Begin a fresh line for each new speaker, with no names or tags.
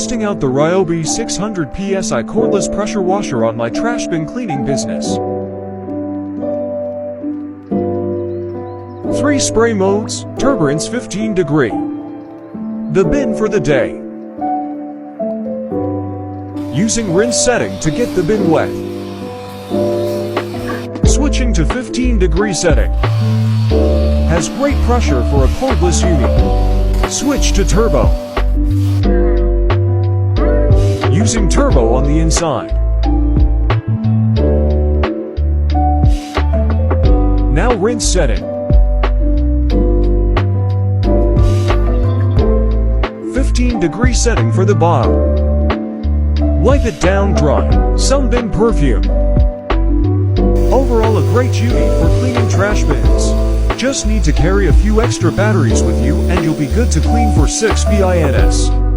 Testing out the Ryobi 600 PSI cordless pressure washer on my trash bin cleaning business. 3 spray modes, turbulence 15 degree. The bin for the day. Using rinse setting to get the bin wet. Switching to 15 degree setting. Has great pressure for a cordless unit. Switch to turbo. Using turbo on the inside. Now rinse setting. 15 degree setting for the bottom. Wipe it down dry. Some bin perfume. Overall a great unit for cleaning trash bins. Just need to carry a few extra batteries with you and you'll be good to clean for 6 bins.